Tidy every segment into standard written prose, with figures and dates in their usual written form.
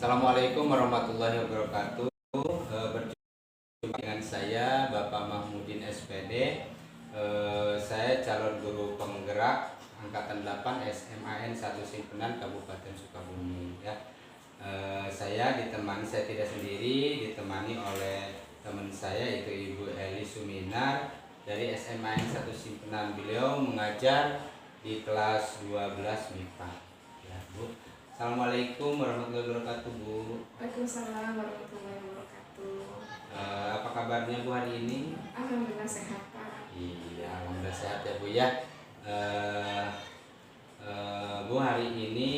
Assalamualaikum warahmatullahi wabarakatuh. Berjumpa dengan saya Bapak Mahmudin SPD. Saya calon guru penggerak angkatan 8 SMAN 1 Simpenan Kabupaten Sukabumi. Saya tidak sendiri, ditemani oleh teman saya yaitu Ibu Eli Suminar dari SMAN 1 Simpenan. Beliau mengajar di kelas 12 MIPA. Ya, Bu. Assalamualaikum warahmatullahi wabarakatuh, Bu. Waalaikumsalam warahmatullahi wabarakatuh. Apa kabarnya Bu hari ini? Alhamdulillah sehat, Pak. Iya, alhamdulillah sehat ya Bu ya. Bu, hari ini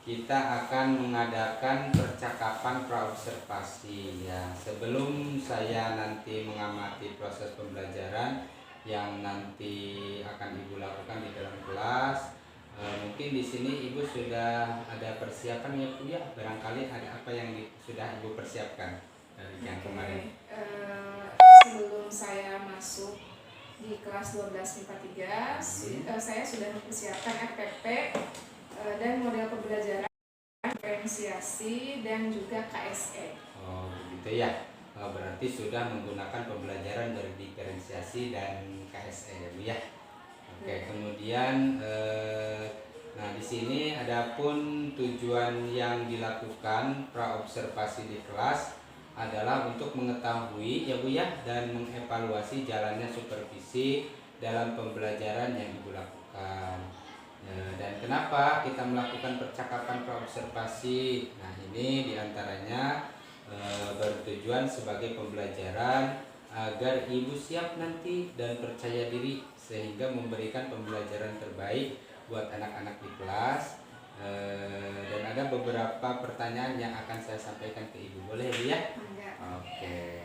kita akan mengadakan percakapan praobservasi ya. Sebelum saya nanti mengamati proses pembelajaran yang nanti akan Ibu lakukan di dalam kelas, mungkin di sini Ibu sudah ada persiapan ya Bu ya. Barangkali ada apa yang sudah Ibu persiapkan dari yang kemarin. Sebelum saya masuk di kelas 12 MIPA 3, saya sudah mempersiapkan RPP dan model pembelajaran, diferensiasi dan juga KSE. Oh, begitu ya. Berarti sudah menggunakan pembelajaran dari diferensiasi dan KSE ya Bu ya. Oke, kemudian nah di sini adapun tujuan yang dilakukan praobservasi di kelas adalah untuk mengetahui ya Bu ya dan mengevaluasi jalannya supervisi dalam pembelajaran yang Ibu lakukan. Dan kenapa kita melakukan percakapan praobservasi? Nah, ini diantaranya bertujuan sebagai pembelajaran agar Ibu siap nanti dan percaya diri sehingga memberikan pembelajaran terbaik buat anak-anak di kelas. Dan ada beberapa pertanyaan yang akan saya sampaikan ke Ibu, boleh Bu ya? Oke.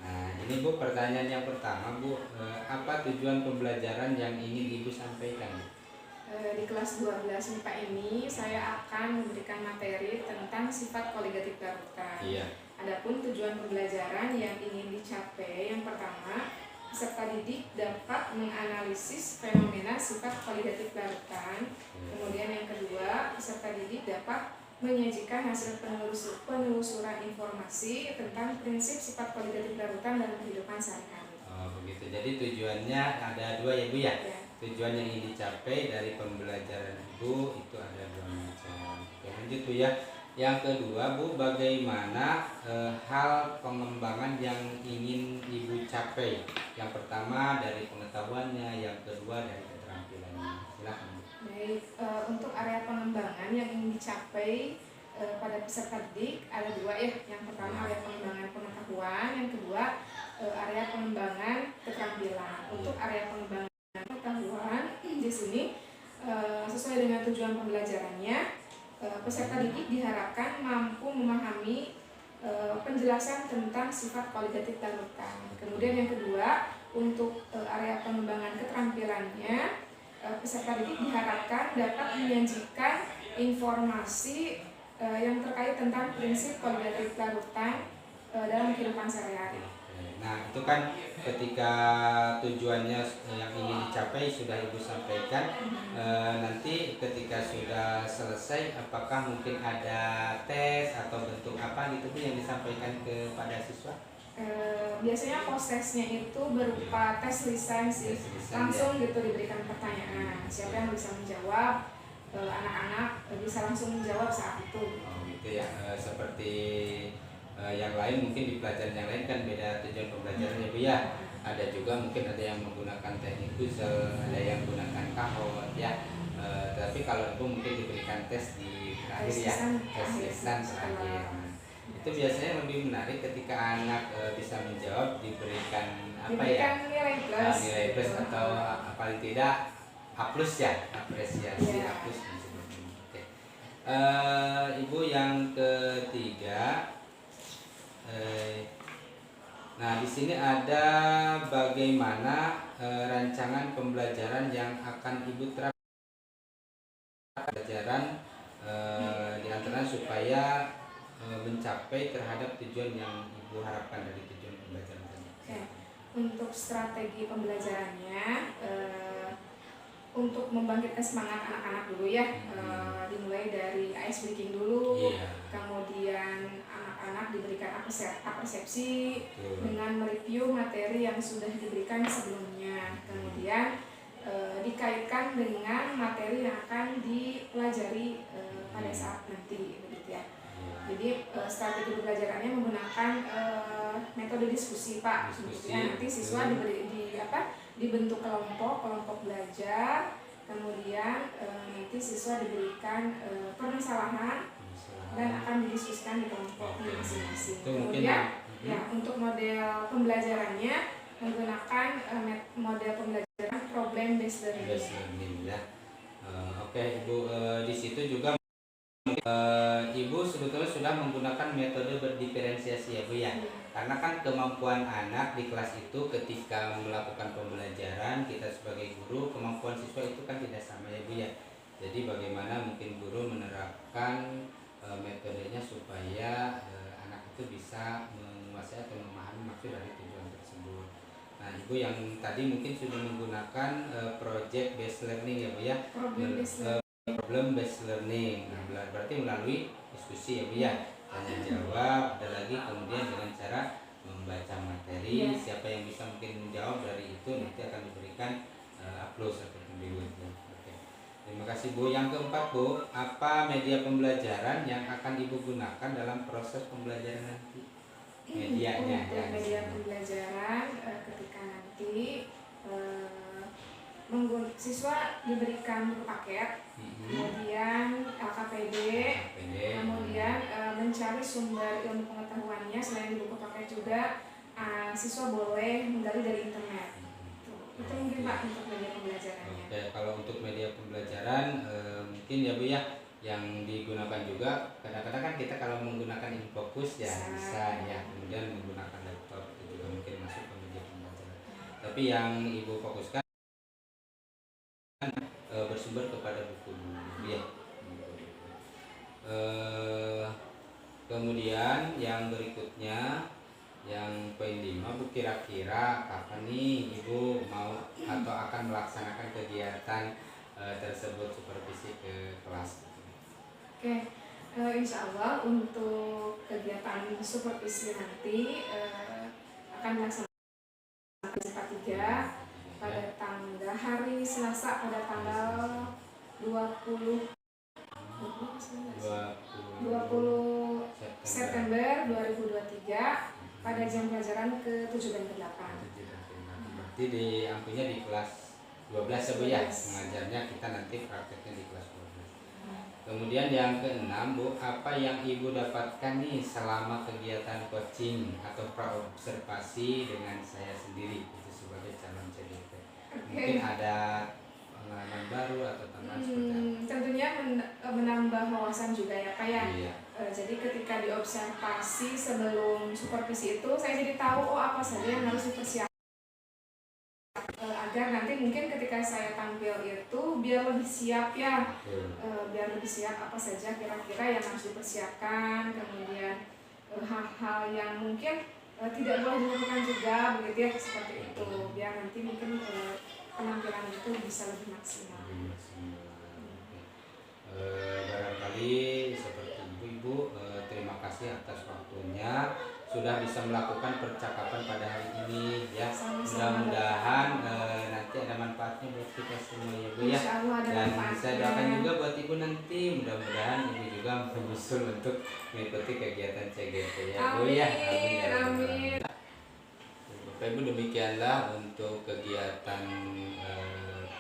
Nah, ini Bu, pertanyaan yang pertama Bu, apa tujuan pembelajaran yang ingin Ibu sampaikan? Di kelas 12 MIPA ini saya akan memberikan materi tentang sifat koligatif larutan. Iya. Adapun tujuan pembelajaran yang ingin dicapai, yang pertama, peserta didik dapat menganalisis fenomena sifat koligatif larutan. Kemudian yang kedua, peserta didik dapat menyajikan hasil penelusuran informasi tentang prinsip sifat koligatif larutan dalam kehidupan sehari-hari. Oh, begitu. Jadi tujuannya ada dua ya Bu ya? Ya. Tujuan yang ingin dicapai dari pembelajaran Ibu itu ada dua macam. Oke, lanjut Bu ya. Yang kedua Bu, bagaimana hal pengembangan yang ingin Ibu capai? Yang pertama dari pengetahuannya, yang kedua dari keterampilannya. Silakan Bu. Baik, untuk area pengembangan yang ingin dicapai pada peserta didik ada dua ya. Yang pertama area pengembangan pengetahuan, yang kedua area pengembangan keterampilan. Untuk area pengembangan pengetahuan di sini sesuai dengan tujuan pembelajarannya, peserta didik diharapkan mampu memahami penjelasan tentang sifat koligatif larutan. Kemudian yang kedua, untuk area pengembangan keterampilannya, peserta didik diharapkan dapat menyajikan informasi yang terkait tentang prinsip koligatif larutan dalam kehidupan sehari-hari. Nah, itu kan ketika tujuannya yang ingin dicapai sudah Ibu sampaikan. Nanti ketika sudah selesai, apakah mungkin ada tes atau bentuk apa gitu Bu yang disampaikan kepada siswa? Biasanya prosesnya itu berupa tes lisan sih, langsung gitu diberikan pertanyaan, siapa yang bisa menjawab, anak-anak bisa langsung menjawab saat itu. Oh gitu ya. Seperti yang lain mungkin di pelajaran yang lain kan beda tujuan pembelajarannya Bu ya. Ada juga mungkin ada yang menggunakan teknik puzzle, ada yang menggunakan kahon ya. Tapi kalau Ibu mungkin diberikan tes di akhir ya, tes lisan terakhir. Itu biasanya lebih menarik ketika anak bisa menjawab, diberikan apa ya? Nilai plus atau paling tidak A+ ya, apresiasi A+. Oke. Ibu yang ketiga, nah di sini ada bagaimana rancangan pembelajaran yang akan Ibu terapkan pelajaran diantaranya supaya mencapai terhadap tujuan yang Ibu harapkan dari tujuan pembelajaran tadi. Untuk strategi pembelajarannya, untuk membangkitkan semangat anak-anak dulu ya. Dimulai dari ice breaking dulu, kemudian anak-anak diberikan persepsi dengan mereview materi yang sudah diberikan sebelumnya, kemudian dikaitkan dengan materi yang akan dipelajari pada saat nanti, begitu ya. Jadi strategi pembelajarannya menggunakan metode diskusi, Pak. Kemudian nanti siswa dibentuk kelompok belajar, kemudian nanti siswa diberikan permasalahan dan akan didiskusikan di kelompok masing-masing. Kemudian ya untuk model pembelajarannya menggunakan model pembelajaran problem based learning. Oke, Ibu, di situ juga Ibu sebetulnya sudah menggunakan metode berdiferensiasi ya Bu ya. Karena kan kemampuan anak di kelas itu ketika melakukan pembelajaran, kita sebagai guru, kemampuan siswa itu kan tidak sama ya Bu ya. Jadi bagaimana mungkin guru menerapkan metodenya supaya anak itu bisa menguasai atau memahami maksud dari tujuan tersebut. Nah, Ibu yang tadi mungkin sudah menggunakan project based learning ya Bu ya. Problem based learning. Nah, berarti melalui diskusi ya Bu ya, tanya jawab, ada lagi kemudian dengan cara membaca materi, siapa yang bisa mungkin menjawab dari itu nanti akan diberikan upload seperti berikutnya. Oke. Terima kasih Bu. Yang keempat Bu, apa media pembelajaran yang akan Ibu gunakan dalam proses pembelajaran nanti? Medianya ya. Media pembelajaran ketika nanti siswa diberikan buku paket, kemudian LKPD, kemudian mencari sumber ilmu pengetahuannya. Selain di buku paket juga siswa boleh menggali dari internet. Itu mungkin Pak untuk media pembelajarannya. Oke, kalau untuk media pembelajaran mungkin ya Bu ya, yang digunakan juga kadang-kadang kan kita kalau menggunakan InFocus ya bisa ya, kemudian menggunakan laptop itu juga mungkin masuk ke media pembelajaran. Tapi yang Ibu fokuskan bersumber kepada buku ya. Kemudian yang berikutnya yang poin 5 Bu, kira-kira kapan nih Ibu mau atau akan melaksanakan kegiatan tersebut supervisi ke kelas? Oke, insya Allah untuk kegiatan supervisi nanti akan dilaksanakan 3 pada tanggal hari Selasa pada tanggal 20 September 2023 pada jam pelajaran ke-7 dan ke-8. Berarti diampunya di kelas 12 ya Bu ya, mengajarnya kita nanti prakteknya di kelas 12. Kemudian yang ke-6 Bu, apa yang Ibu dapatkan nih selama kegiatan coaching atau praobservasi dengan saya sendiri itu sebagai calon CDP? Mungkin ada pengalaman baru atau tambahan seperti apa? Tentunya menambah wawasan juga ya Pak ya. Iya. Jadi ketika diobservasi sebelum supervisi itu saya jadi tahu apa saja yang harus dipersiapkan agar nanti mungkin ketika saya tampil itu biar lebih siap ya. Biar lebih siap apa saja kira-kira yang harus dipersiapkan, kemudian hal-hal yang mungkin tidak boleh dilakukan juga begitu ya, seperti itu, biar nanti mungkin penampilan itu bisa lebih maksimal. Barangkali seperti Ibu, terima kasih atas waktunya sudah bisa melakukan percakapan pada hari ini ya. Mudah-mudahan nanti ada manfaatnya buat kita semua ya Bu ya. Dan saya doakan juga buat Ibu nanti, mudah-mudahan Ibu juga menyusul untuk mengikuti kegiatan CGP ya Bu ya. Amin. Bapak Ibu, demikianlah untuk kegiatan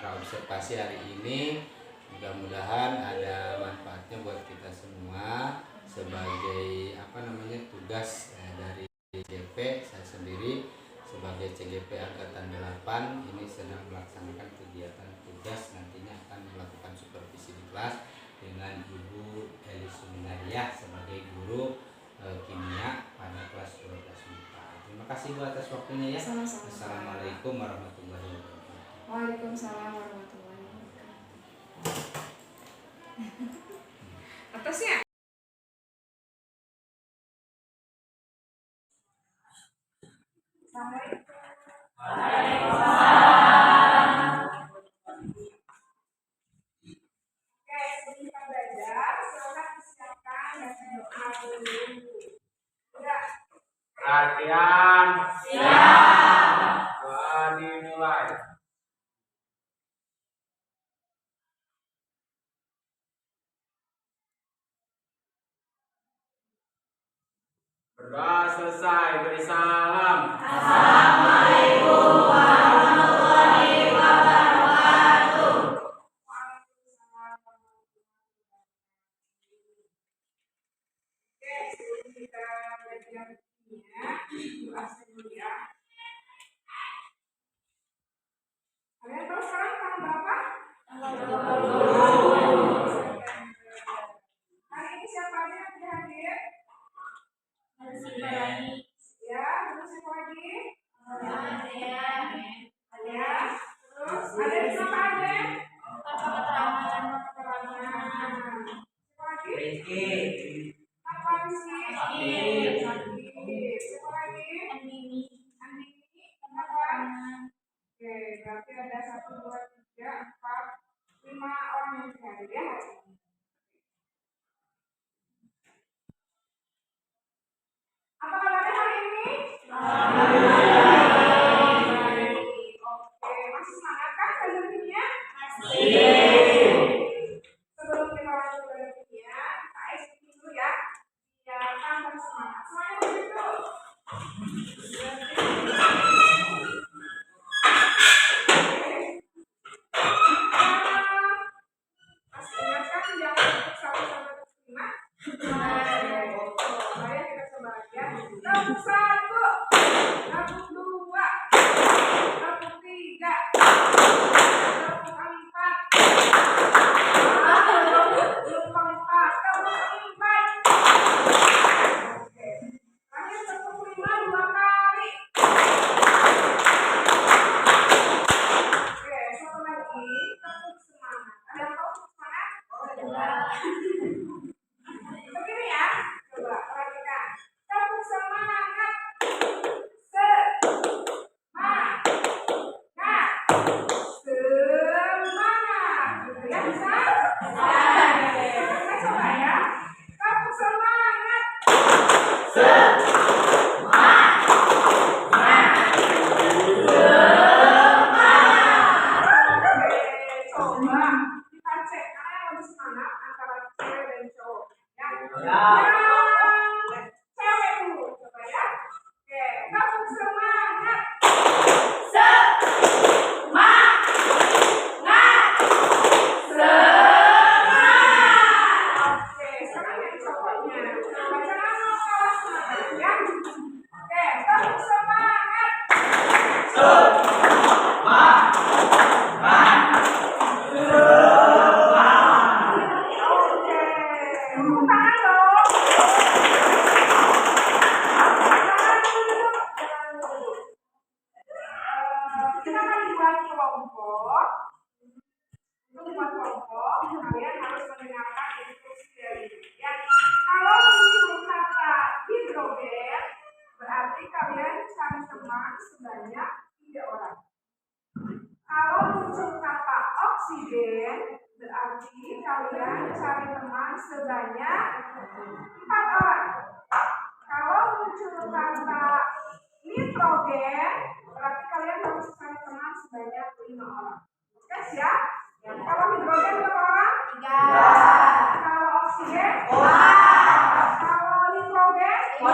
praobservasi hari ini. Mudah-mudahan ada manfaatnya buat kita semua sebagai tugas dari CGP. Saya sendiri sebagai CGP Angkatan 8 ini sedang melaksanakan kegiatan tugas, nantinya akan melakukan supervisi di kelas dengan Ibu Eli Suminaria sebagai guru kimia pada kelas 12 MIPA. Terima kasih Bu atas waktunya ya. Sama-sama. Assalamualaikum warahmatullahi wabarakatuh. Waalaikumsalam warahmatullahi wabarakatuh. Atasnya. Assalamualaikum. Perhatian. Siap. Dimulai. Berdoa selesai, beri salam. Assalamualaikum warahmatullahi wabarakatuh. Oke, sebelum kita belajar doa dulu ya. Kalian tahu sekarang tanggal berapa? Tanggal 20. Hari ini siapa aja yang hadir? Ya, terus siapa lagi? Ada. Terus ada di siapa aja? Keterangan. Siapa lagi? Rizky. Apa Rizky? Siapa lagi? Andini. Apa? Oke, berarti ada 1, 2, 3, 4, 5 orang yang hadir ya hari ini. Apa kabarnya hari ini? Oke, masih semangat kan belajar kimia? Masih. Sebelum kita lanjut belajar kimia, kita isi dulu ya. Biar tambah semangat. Semuanya begitu. Masih ingat kan yang 1 sampai 5? Mari kita coba lagi ya. Tabuk 1, tabuk 2, tabuk 3, tabuk 4, tabuk 4. Oke. Terakhir tabuk 5 2 kali. Oke, satu lagi tepuk semangat. Ada yang tahu tepuk semangat? Begini ya, coba perhatikan. Tepuk semangat. Semangat. Gitu ya, bisa? Kita coba ya. Tepuk semangat. Coba kita cek mana yang lebih semangat antara cewek dan cowok. Yang cewek dulu, coba ya. Oke, tepuk semangat. Oke, sekarang yang cowoknya. Coba jangan mau kalah semangat ya. Oke, tepuk semangat. Oke, tepuk tangan dong. Jangan dulu. Kita akan buat kelompok. Untuk buat kelompok, kalian harus mendengarkan instruksi dari ini. Ya. Kalau muncul kata hidrogen, berarti kalian cari teman sebanyak 3 orang. Kalau muncul kata oksigen, berarti kalian cari teman sebanyak 4 orang. Kalau muncul kata nitrogen, berarti kalian harus cari teman sebanyak 5 orang. Oke, siap? Kalau hidrogen berapa orang? 3. Kalau oksigen? 2. Kalau nitrogen? 5.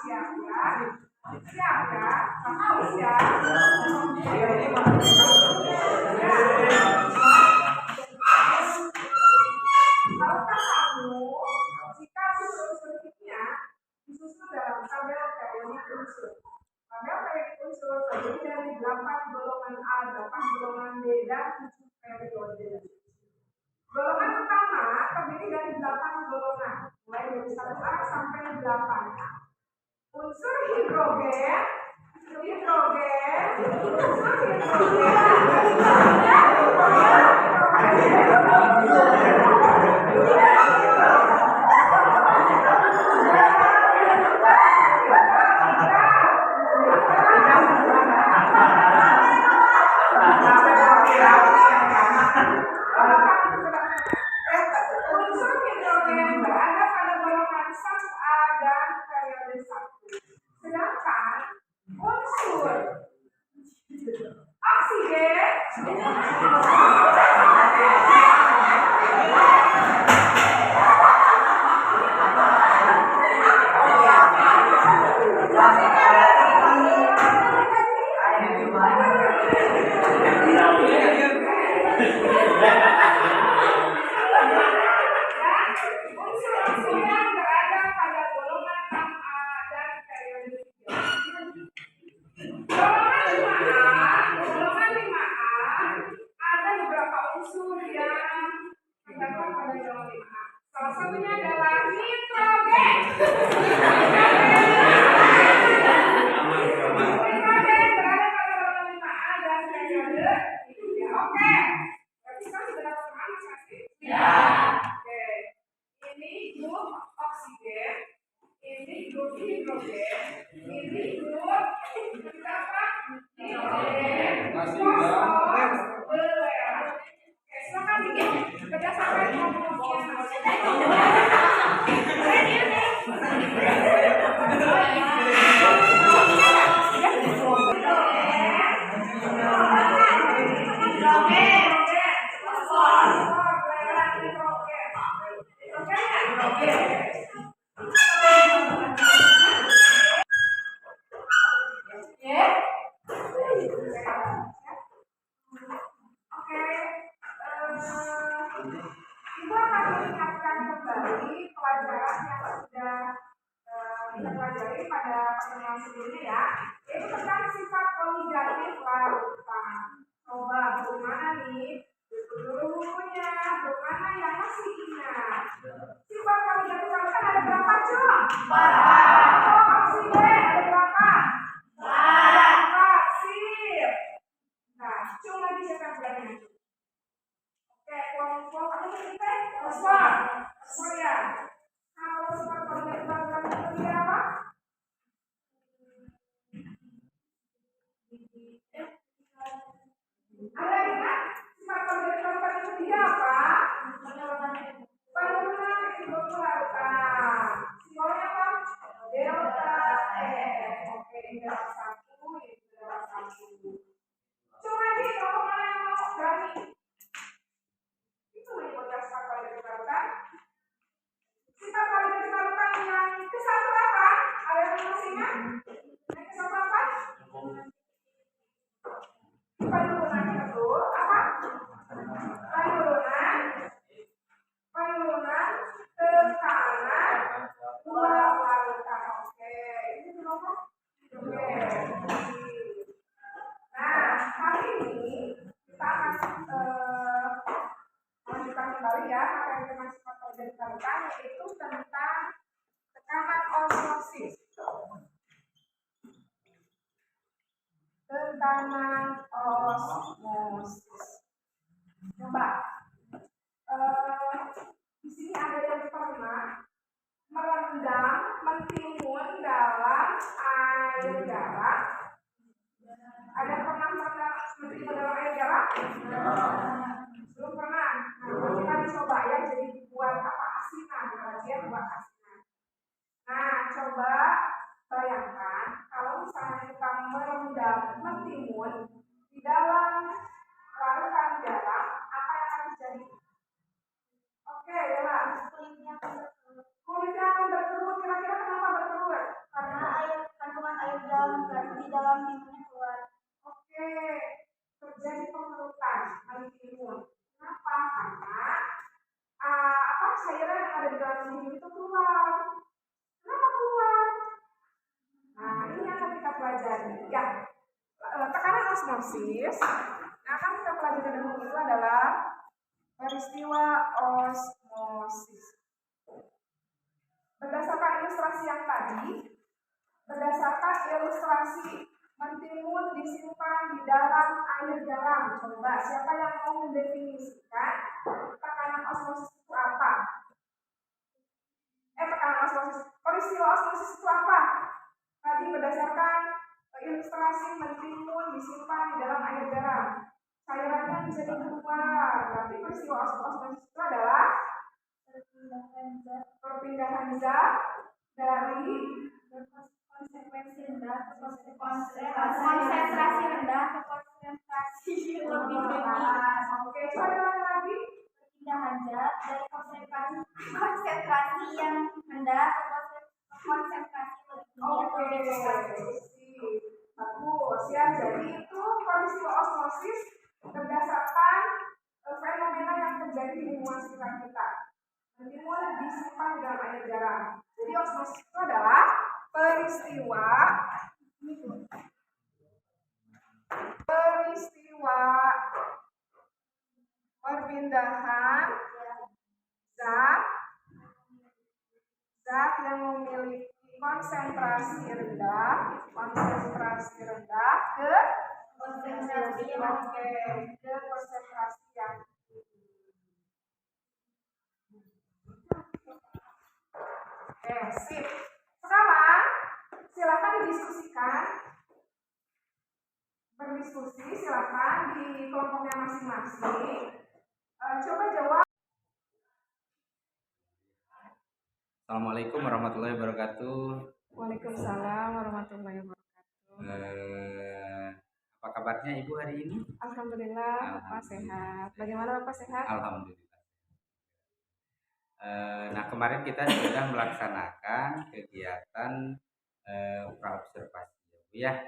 Siap ya. Siap ya. Harus ya. Tahukah kamu jika unsur kimia disusun dalam tabel periode unsur? Tabel periode unsur terdiri dari 8 golongan A, 8 golongan B, dan 7 periode. Golongan pertama terdiri dari 8 golongan, mulai dari 1A sampai 8. Unsur hidrogen unsur hidrogen Unsur-unsur yang berada pada golongan 6A dan periode 3. Golongan 5A ada beberapa unsur yang terdapat pada golongan 5A. Salah satunya adalah nitrogen. Nitrogen berada pada golongan 5A dan periode 3. Oke. Berarti sekarang sudah dapat paham masing-masing? Ya. Oke. Ini grup oksigen, ini grup hidrogen, ini grup apa? Nitrogen, fosfor, belerang. Oke, silakan bikin berdasarkan komposisi. Ibu akan mengingatkan kembali pelajaran yang sudah kita pelajari pada pertemuan sebelumnya ya, yaitu tentang sifat koligatif larutan. Coba grup mana nih? Dulunya, grup mana yang masih ingat? Sifat koligatif larutan ada berapa, Cung? 4. Oh, oksigen ada berapa? 4. Sip. Nah, Cung lagi siapa bulannya? Oke, kelompok apa tadi kita? Fosfor. Fosfor ya. Kalau fosfor koligatif larutan itu apa? Ada ingat? Sifat koligatif larutan itu tiga apa? Penurunan ekibotol larutan. Simbolnya apa? Delta E. Oke, ini delta 1, ini delta 1. Coba lagi, kalau mana yang mau berani? Itu menyebutkan sifat koligatif larutan. Sifat koligatif larutan yang ke satu apa? Ada yang masih ingat? Yang ke satu apa? Penurunan itu apa? Penurunan tekanan dua larutan. Oke, ini berapa? Oke. Nah, hari ini kita akan melanjutkan kembali ya materi tentang sifat koligatif larutan, yaitu tentang tekanan osmosis. Tekanan osmosis. Coba, di sini ada yang pernah merendam, mentimun dalam air garam. Ada pernah merendam mentimun dalam air garam? Belum pernah. Nah, kita dicoba ya, jadi buat apa? Asinan, bagian buat asinan. Nah, coba bayangkan kalau misalnya kita merendam mentimun di dalam larutan garam, apa yang akan terjadi? Oke, Dela. Kulitnya akan berkerut. Kira-kira kenapa berkerut? Karena kandungan air garam di dalam timunnya keluar. Oke, terjadi pengerutan mentimun. Kenapa? Karena cairan yang ada di dalam mentimun itu keluar. Kenapa keluar? Nah, ini yang akan kita pelajari. Ya, tekanan osmosis. Nah, akan kita pelajari dahulu itu adalah peristiwa osmosis. Berdasarkan ilustrasi yang tadi, berdasarkan ilustrasi mentimun disimpan di dalam air garam. Coba, siapa yang mau mendefinisikan tekanan osmosis itu apa? Tekanan osmosis. Peristiwa osmosis itu apa? Tadi berdasarkan ilustrasi mentimun disimpan di dalam air garam. Cairannya bisa keluar. Berarti peristiwa osmosis itu adalah perpindahan zat dari konsentrasi rendah ke konsentrasi konsentrasi lebih tinggi. Oke, coba diulang lagi. Perpindahan zat dari konsentrasi yang rendah ke konsentrasi lebih tinggi. Bagus ya. Jadi itu kondisi osmosis berdasarkan fenomena yang terjadi di lingkungan sekitar kita. Menimbul disimpan di dalam air garam. Jadi osmosis itu adalah peristiwa perpindahan zat yang memiliki konsentrasi rendah ke konsentrasi yang tinggi. Oke, sip. Sekarang silakan didiskusikan, berdiskusi silakan di kelompoknya masing-masing. Coba jawab. Assalamualaikum warahmatullahi wabarakatuh. Waalaikumsalam warahmatullahi wabarakatuh. Apa kabarnya Ibu hari ini? Alhamdulillah, Bapak sehat. Bagaimana Bapak sehat? Alhamdulillah. Nah, kemarin kita sudah melaksanakan kegiatan praobservasi ya,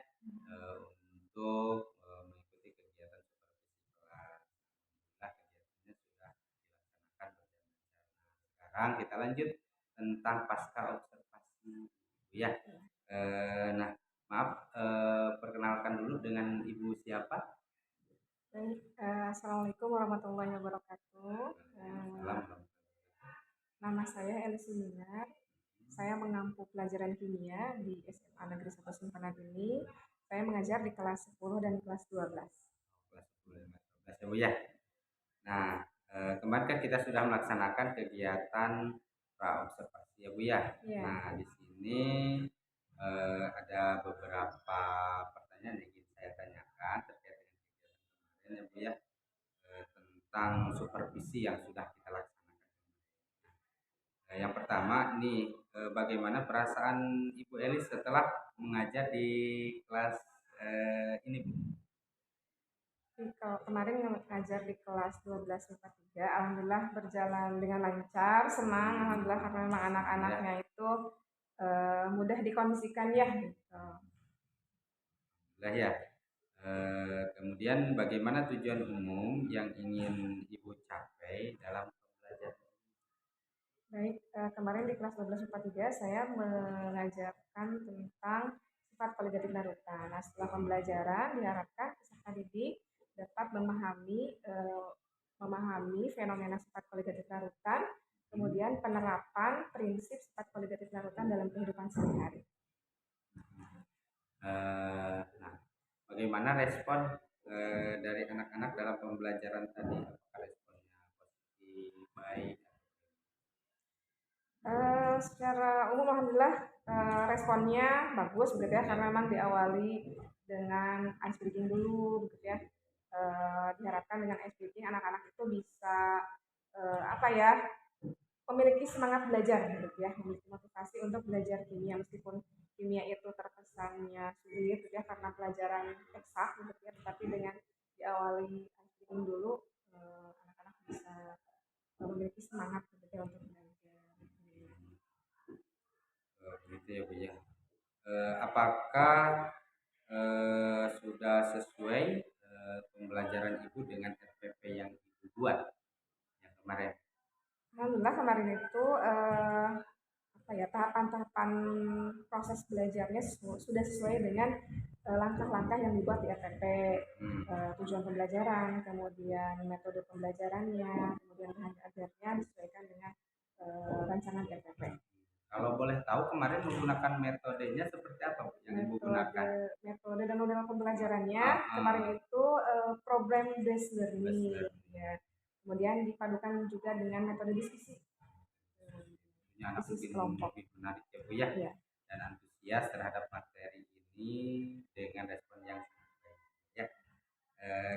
untuk mengikuti kegiatan supervisi kelas. Nah, kegiatannya sudah dilaksanakan berjalan. Sekarang kita lanjut tentang pasca observasi ya. Nah, maaf, perkenalkan dulu dengan Ibu siapa? Assalamualaikum warahmatullahi wabarakatuh. Nama saya Elis Suminar. Saya mengampu pelajaran kimia di SMA Negeri 1 Simpanan ini. Saya mengajar di kelas 10 dan kelas 12. Kelas 10 dan kelas 12 ya. Nah, kemarin kan kita sudah melaksanakan kegiatan praobservasi ya Bu ya. Ya. Nah, di sini ada beberapa pertanyaan yang ingin saya tanyakan terkait dengan kegiatan kemarin ya Bu ya, tentang supervisi yang sudah kita laksanakan. Yang pertama ini, bagaimana perasaan Ibu Elis setelah mengajar di kelas ini Bu? Kalau kemarin mengajar di kelas 12 IPA 3, alhamdulillah berjalan dengan lancar, senang alhamdulillah karena memang anak-anaknya itu mudah dikondisikan ya gitu. Alhamdulillah ya. Kemudian bagaimana tujuan umum yang ingin Ibu capai dalam pembelajaran? Baik, kemarin di kelas 12 IPA 3 saya mengajarkan tentang sifat koligatif larutan. Nah, setelah pembelajaran diharapkan peserta didik dapat memahami fenomena sifat koligatif larutan, kemudian penerapan prinsip sifat koligatif larutan dalam kehidupan sehari-hari. Nah, bagaimana respon dari anak-anak dalam pembelajaran tadi? Apakah responnya positif, baik? Secara umum alhamdulillah responnya bagus begitu ya, karena memang diawali dengan ice breaking dulu begitu ya. Diharapkan dengan ice breaking anak-anak itu bisa memiliki semangat belajar gitu ya, memiliki motivasi untuk belajar kimia meskipun kimia itu terkesannya sulit gitu ya karena pelajaran eksak gitu ya, tetapi dengan diawali ice breaking dulu anak-anak bisa memiliki semangat gitu ya untuk belajar. Begitu ya Bu ya. Apakah sudah sesuai pembelajaran Ibu dengan RPP yang Ibu buat yang kemarin? Alhamdulillah kemarin itu tahapan-tahapan proses belajarnya sudah sesuai dengan langkah-langkah yang dibuat di RPP, tujuan pembelajaran, kemudian metode pembelajarannya, kemudian bahan ajarnya disesuaikan dengan rancangan RPP. Kalau boleh tahu kemarin menggunakan metodenya seperti apa yang Ibu gunakan? Metode dan model pembelajarannya kemarin itu problem based learning. Ya. Kemudian dipadukan juga dengan metode diskusi. Anak mungkin lebih menarik ya Bu ya, dan antusias terhadap materi ini dengan respon yang sangat baik ya.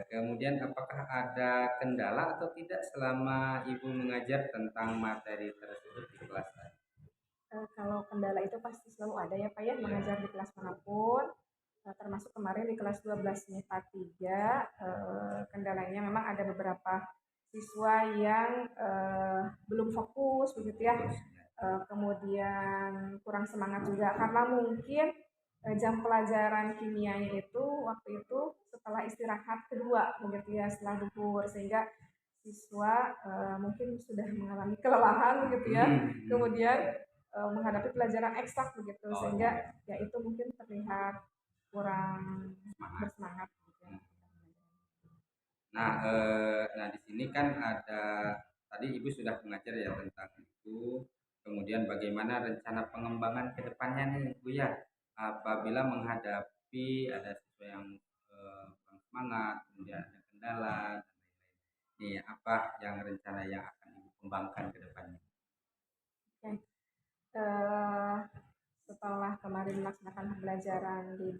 Kemudian apakah ada kendala atau tidak selama Ibu mengajar tentang materi tersebut di kelas tadi? Kalau kendala itu pasti selalu ada ya Pak ya, mengajar di kelas manapun. termasuk kemarin di kelas 12 MIPA 3, kendalanya memang ada beberapa siswa yang belum fokus begitu ya. Kemudian kurang semangat juga karena mungkin jam pelajaran kimianya itu waktu itu setelah istirahat kedua begitu ya, setelah duhur, sehingga siswa mungkin sudah mengalami kelelahan begitu ya. Kemudian menghadapi pelajaran eksak begitu, sehingga ya itu mungkin terlihat kurang bersemangat gitu ya. Nah, di sini kan ada tadi Ibu sudah mengajar ya tentang itu. Kemudian bagaimana rencana pengembangan ke depannya nih Bu ya, apabila menghadapi ada siswa yang kurang semangat, kemudian ada kendala dan lain-lain. Nih, apa yang rencana yang akan Ibu kembangkan ke depannya? Oke. Eh, Setelah kemarin melaksanakan pembelajaran di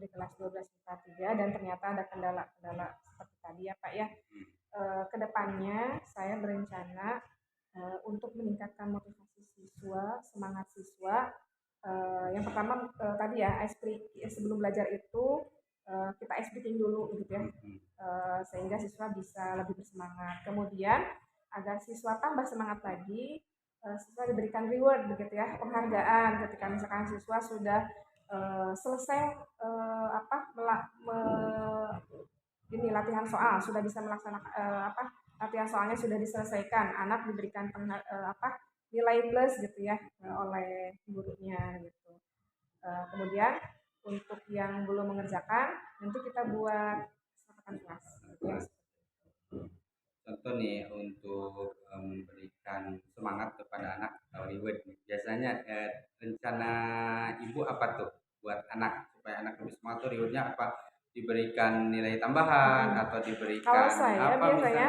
kelas 12 MIPA 3 dan ternyata ada kendala-kendala seperti tadi ya Pak ya. Kedepannya saya berencana untuk meningkatkan motivasi siswa, semangat siswa. Yang pertama tadi ya, sebelum belajar itu kita ice breaking dulu gitu ya, sehingga siswa bisa lebih bersemangat. Kemudian agar siswa tambah semangat lagi, siswa diberikan reward begitu ya, penghargaan ketika misalkan siswa sudah selesai ini latihan soal, sudah bisa melaksanakan latihan soalnya sudah diselesaikan, anak diberikan nilai plus gitu ya oleh gurunya gitu. Kemudian untuk yang belum mengerjakan nanti kita buat kesepakatan kelas gitu ya. Contoh nih untuk memberikan semangat kepada anak atau reward nih. Biasanya rencana Ibu apa tuh buat anak supaya anak lebih semangat tuh rewardnya apa? Diberikan nilai tambahan atau Kalau diberikan saya apa biasanya misalnya?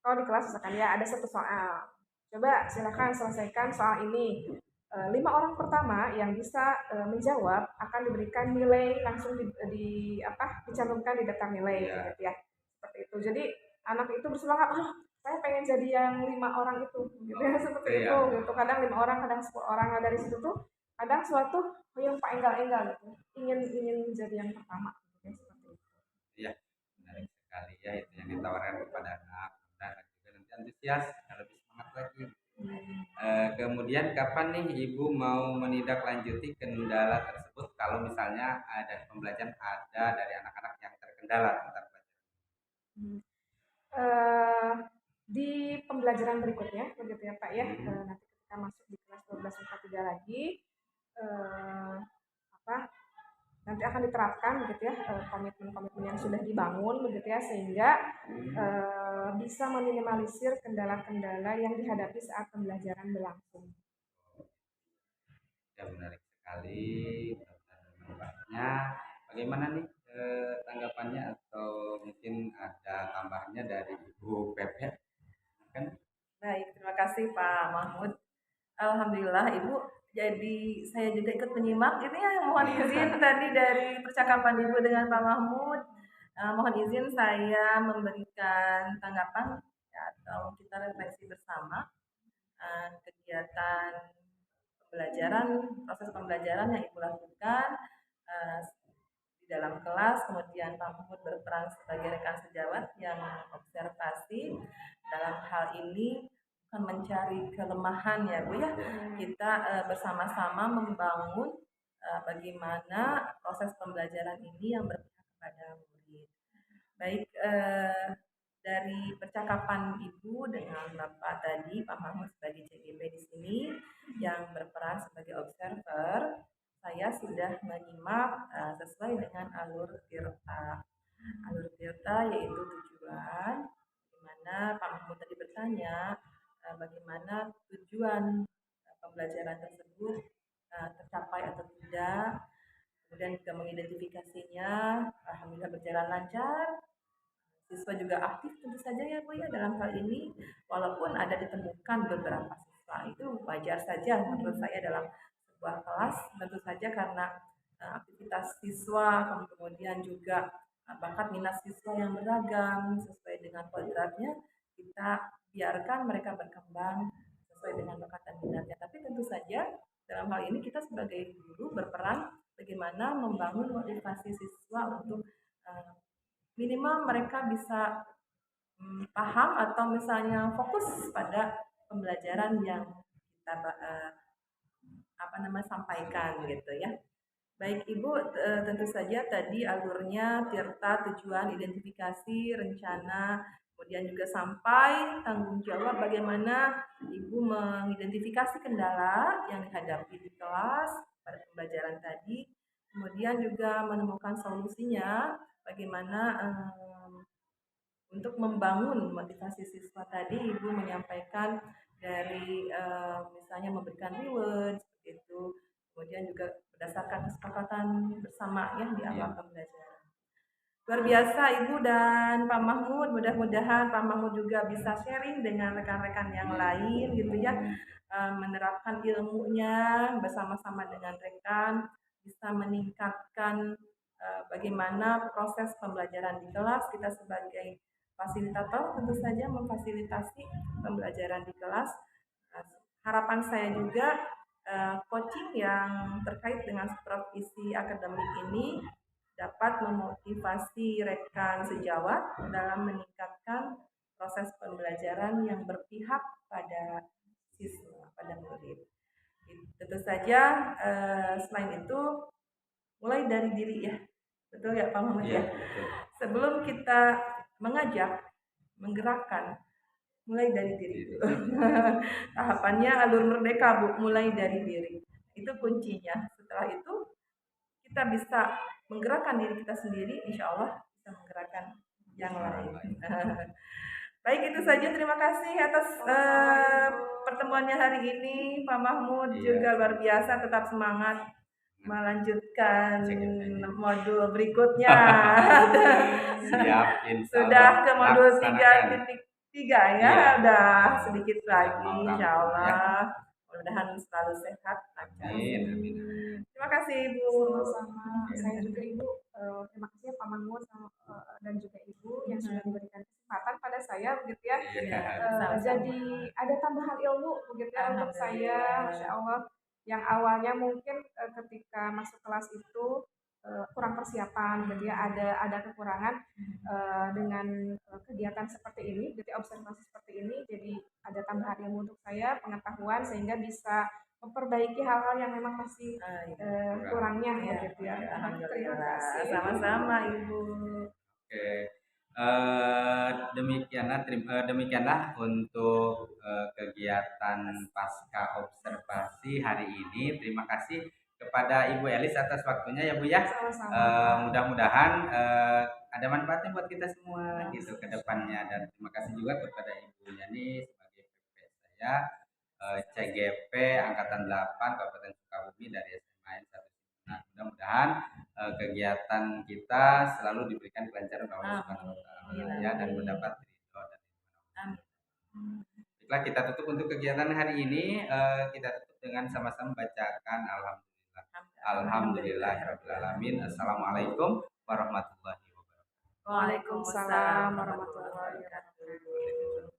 kalau di kelas misalkan ya ada satu soal, coba silakan selesaikan soal ini. 5 orang pertama yang bisa menjawab akan diberikan nilai langsung dicantumkan di daftar nilai gitu ya, seperti itu. Jadi anak itu bersemangat, oh saya pengen jadi yang 5 orang itu gitu ya, seperti itu gitu. Kadang 5 orang, kadang 10 orang. Nah, dari situ tuh kadang suatu yang pak enggal-enggal gitu, ingin menjadi yang pertama gitu ya, seperti itu. Iya, menarik sekali ya itu yang ditawarkan kepada anak. Nah, juga nanti antusias, lebih semangat lagi. Kemudian kapan nih Ibu mau menindaklanjuti kendala tersebut kalau misalnya ada pembelajaran ada dari anak-anak yang terkendala tentang pelajaran? Eh, di pembelajaran berikutnya begitu ya Pak ya, nanti ketika masuk di kelas 12 MIPA 3 lagi, eh, apa nanti akan diterapkan begitu ya komitmen-komitmen yang sudah dibangun begitu ya, sehingga bisa meminimalisir kendala-kendala yang dihadapi saat pembelajaran berlangsung. Ya, menarik sekali, benar-benar bermanfaatnya. Bagaimana nih tanggapannya atau mungkin ada tambahannya dari Ibu Pepe? Kan? Baik, terima kasih Pak Mahmud. Alhamdulillah Ibu, jadi saya juga ikut menyimak ini ya, mohon izin tadi dari percakapan Ibu dengan Pak Mahmud. Mohon izin saya memberikan tanggapan ya, atau kita refleksi bersama kegiatan pembelajaran, proses pembelajaran yang Ibu lakukan di dalam kelas. Kemudian Pak Mahmud berperan sebagai rekan sejawat yang observasi dalam hal ini bukan mencari kelemahan ya Bu ya, kita bersama-sama membangun bagaimana proses pembelajaran ini yang berpihak kepada murid. Baik, dari percakapan Ibu dengan Bapak tadi, Pak Mahmud sebagai CGP di sini yang berperan sebagai observer, saya sudah menyimak sesuai dengan alur tirta. Alur tirta yaitu tujuan, di mana Pak Mahmud tadi bertanya bagaimana tujuan pembelajaran tersebut tercapai atau tidak, kemudian juga mengidentifikasinya. Alhamdulillah berjalan lancar. Siswa juga aktif tentu saja ya Bu ya dalam hal ini, walaupun ada ditemukan beberapa siswa, itu wajar saja menurut saya dalam sebuah kelas, tentu saja karena aktivitas siswa, kemudian juga bakat minat siswa yang beragam sesuai dengan kodratnya, kita biarkan mereka berkembang sesuai dengan bakat dan minatnya. Tapi tentu saja dalam hal ini kita sebagai guru berperan bagaimana bagaimana membangun motivasi siswa untuk minimal mereka bisa paham atau misalnya fokus pada pembelajaran yang kita sampaikan gitu ya. Baik Ibu, tentu saja tadi alurnya tirta, tujuan, identifikasi, rencana, kemudian juga sampai tanggung jawab bagaimana Ibu mengidentifikasi kendala yang dihadapi di kelas pada pembelajaran tadi, kemudian juga menemukan solusinya, bagaimana untuk membangun motivasi siswa tadi. Ibu menyampaikan dari misalnya memberikan reward seperti itu, kemudian juga berdasarkan kesepakatan bersama ya di awal pembelajaran. Luar biasa Ibu dan Pak Mahmud, mudah-mudahan Pak Mahmud juga bisa sharing dengan rekan-rekan yang lain gitu ya, menerapkan ilmunya bersama-sama dengan rekan, bisa meningkatkan bagaimana proses pembelajaran di kelas. Kita sebagai fasilitator tentu saja memfasilitasi pembelajaran di kelas. Harapan saya juga coaching yang terkait dengan supervisi akademik ini dapat memotivasi rekan sejawat dalam meningkatkan proses pembelajaran yang berpihak pada siswa, pada murid. Tentu saja selain itu mulai dari diri ya, betul ya Pak Muhammad ya? Sebelum kita mengajak, menggerakkan, mulai dari diri dulu. Tahapannya alur merdeka Bu, mulai dari diri. Itu kuncinya. Setelah itu kita bisa menggerakkan diri kita sendiri, insya Allah bisa menggerakkan yang lain. Baik, itu saja. Terima kasih atas pertemuannya hari ini, Pak Mahmud. Juga luar biasa, tetap semangat melanjutkan modul berikutnya. Siap, Sudah ke modul 3.3 ya, udah sedikit lagi, insya Allah. Mudah-mudahan selalu sehat, lancar. Amin. Terima kasih Ibu. Sama-sama. Saya juga Ibu, terima kasih Pak Mahmud dan juga Ibu yang sudah memberikan kesempatan pada saya begitu ya. Jadi ada tambahan ilmu begitu ya untuk saya, Masya Allah. Yang awalnya mungkin ketika masuk kelas itu kurang persiapan gitu ya, ada kekurangan dengan kegiatan seperti ini, jadi observasi seperti ini, jadi ada tambahan ilmu untuk saya, pengetahuan, sehingga bisa memperbaiki hal-hal yang memang masih kurangnya gitu ya. Terima kasih. Sama-sama Ibu. Oke. Demikianlah untuk kegiatan pasca observasi hari ini. Terima kasih kepada Ibu Elis atas waktunya ya Bu ya. Mudah-mudahan ada manfaatnya buat kita semua gitu ke depannya, dan terima kasih juga kepada Ibu Yani sebagai PP saya CGP Angkatan 8 Kabupaten Sukabumi dari SMA N 1. Nah, mudah-mudahan kegiatan kita selalu diberikan kelancaran oleh Allah Subhanahu wa taala ya, dan mendapat ridho dan amin. Baiklah, kita tutup untuk kegiatan hari ini. Kita tutup dengan sama-sama bacakan Alhamdulillahirabbil alamin. Assalamualaikum warahmatullahi wabarakatuh. Waalaikumsalam warahmatullahi wabarakatuh.